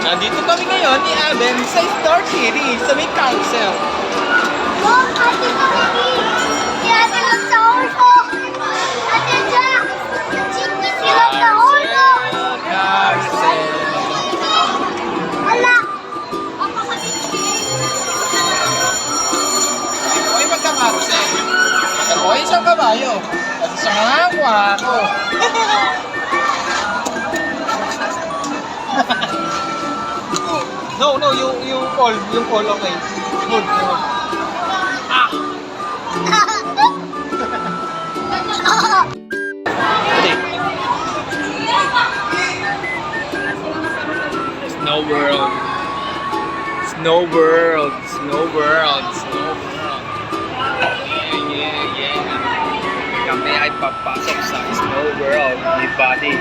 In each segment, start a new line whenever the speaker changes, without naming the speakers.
Nandito kami ngayon ni Aben sa Star City, sa may council.
Mom, ate ka baby. Kaya lang sa orto. Ate Jack. Chiki sila sa orto.
Council.
Ala.
Ito ay magkakarusel. Ako ay isang kabayo. At sa mga ako. No, you call, okay. Good. Ah! Ate. Snow World. Snow World. Snow World. Snow World. Yeah. Kami ay papasok sa Snow World ni Buddy.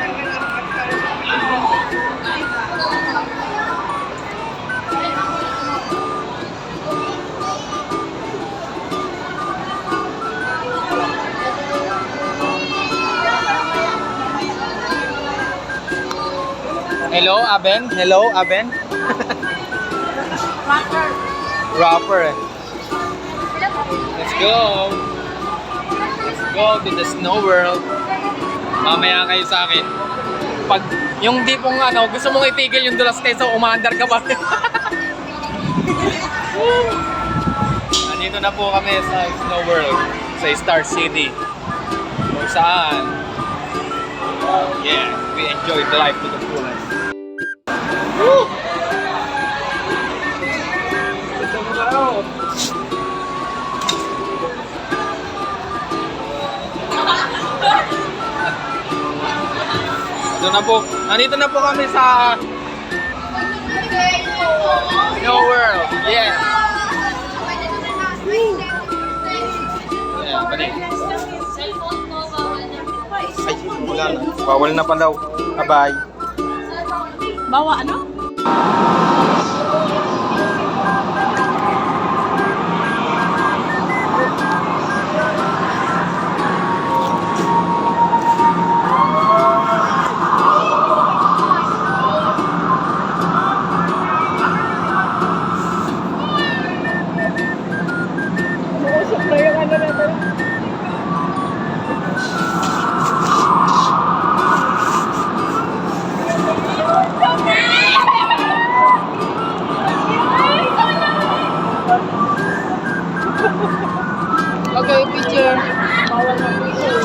Hello, Aben? Hello, Aben? Rapper. Let's go. Let's go to the Snow World. Mamaya kayo sa akin. Pag yung di pong gusto mong itigil yung dulas kayo, so umaandar ka pa. Nandito na po kami sa Snow World, sa Star City. Kung saan, yeah, we enjoy the life to the fullest. Woo! Ito mo na ako. Nandito na po kami sa Snow World. Yeah. Yeah, balik. Ay, wala na. Bawal na pa daw. Bye-bye.
Bawa ano?
Okay, picture.
Bawal na picture.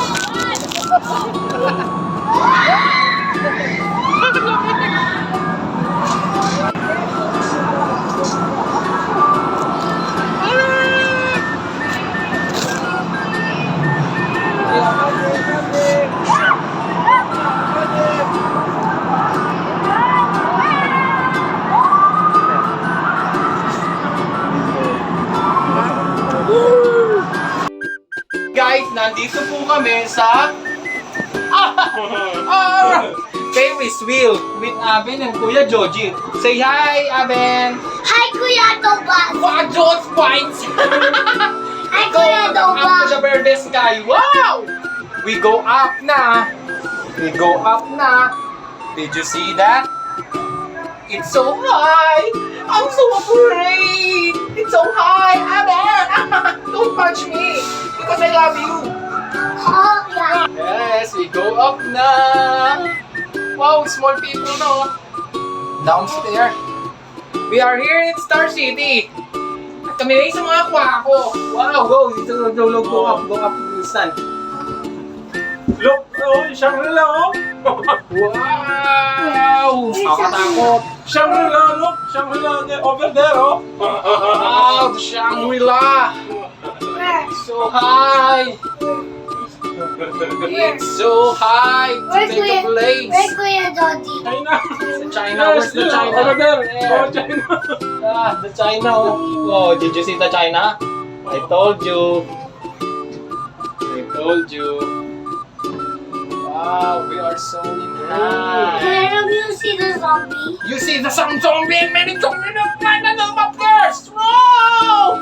Guys, nandito po kami sa Ferris wheel with Aben and Kuya Joji. Say hi, Aben!
Hi, Kuya Tobas.
Wow, Jones points!
Hi, Kuya
Up to
Tobas.
the verde sky. Wow! We go up na. We go up na. Did you see that? It's so high. I'm so afraid. It's so high, Aben. Don't punch me because I love you.
Oh, yeah.
Yes, we go up na. Wow, small people no. Downstairs. We are here in Star City. At kami rin sa mga kwako. Wow, go up, go up to the sun.
Look, oh, Shangri-La, oh.
Wow! Nakakatakot.
Shangri-La, look, Shangri-La, over there, oh.
Wow, the Shangri-La. So high. It's so high to
Where's
take a place.
Where's Kuya Jody?
China.
Sa China,
Yes,
where's the
yeah,
China?
over there.
Yeah.
Oh, China.
The China. Oh, did you see the China? I told you. I told you. Wow, we are so nice.
Where do you see the zombie?
You see the some zombie and many zombie and up there. Wow!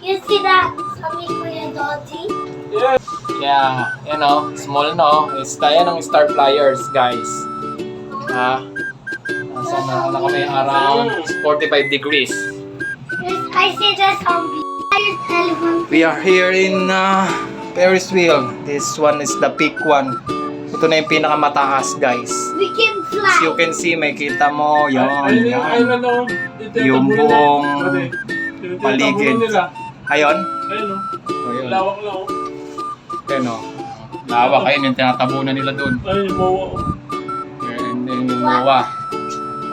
You see that zombie, Kuya Jody?
Yeah.
Yeah, you know, small no. It's kaya ng Star Flyers, guys. So, na kami around 45 degrees.
I see the zombie. Elephant.
We are here in Ferris wheel. This one is the peak one. Ito na yung pinakamataas, guys.
We can fly.
As you can see, may kita mo, yun,
Ayun yung
yan.
island oh.
Yung buong paligid.
nila.
Ayun.
Ayun oh.
Ayun.
Lawak lang oh.
Ayun, oh. Lawak, ayun yung tinatabunan nila dun.
Ayun yung MOA oh.
And then yung MOA.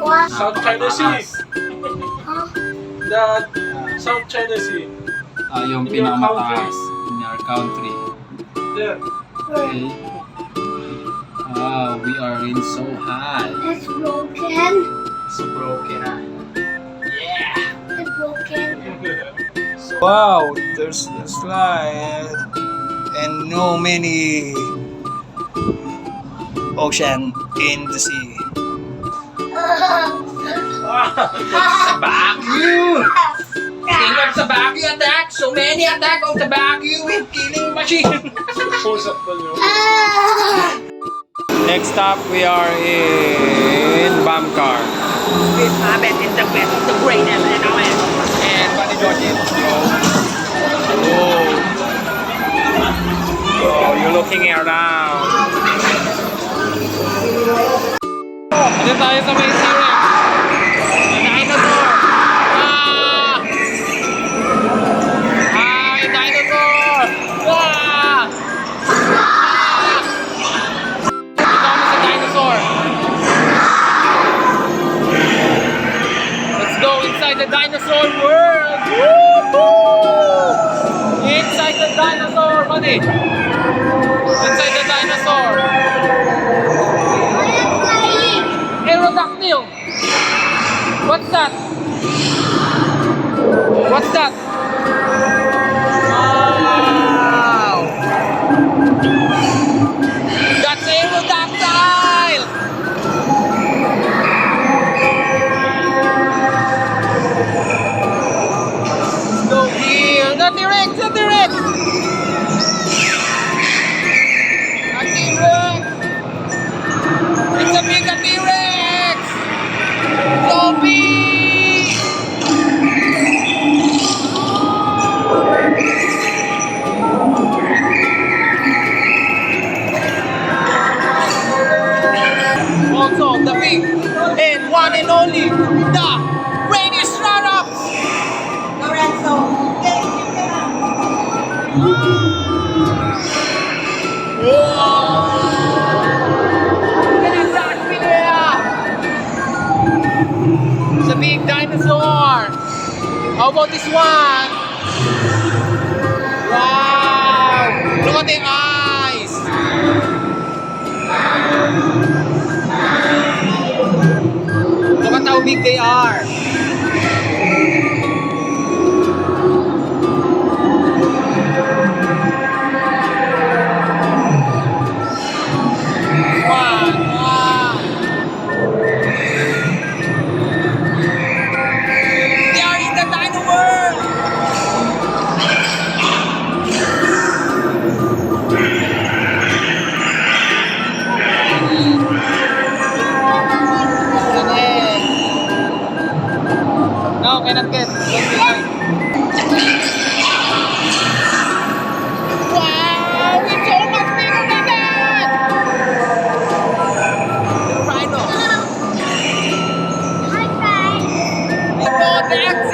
What?
South China Sea.
Huh?
The South China Sea.
Yung
In your
pinakamataas in our country.
There.
Okay. We are in so high.
It's broken.
So broken, Yeah!
It's broken.
Wow, there's the slide and no many ocean in the sea. Vacuum! King of the vacuum attack! So many attack of the vacuum with killing machine!
Pusap pa nyo.
Next stop, we are in Bamcar.
With Babette in the best of the greatest and our
And Buddy Georgie. Oh, you're looking around. Ano tayo sa may T-Rex? Dinosaur! May dinosaur! Dito kami sa dinosaur. Let's go inside the dinosaur world! Woohoo! Inside the dinosaur, buddy! Inside the dinosaur!
I am flying.
Aerodactyl! What's that? What's that? Wow! That's aerodactyl! Let's go here! The T-Rex! The T-Rex! A T-Rex! It's a big T-Rex! So big! Also, the big and one and only, the Rainistradrops! It's a big dinosaur. How about this one? Wow! Look at the eyes. Look at how big they are. Wow! They are in the dino world! No, cannot get. Wow! It's so much bigger than that! The rhino.
Hi, guys.
The Rodex!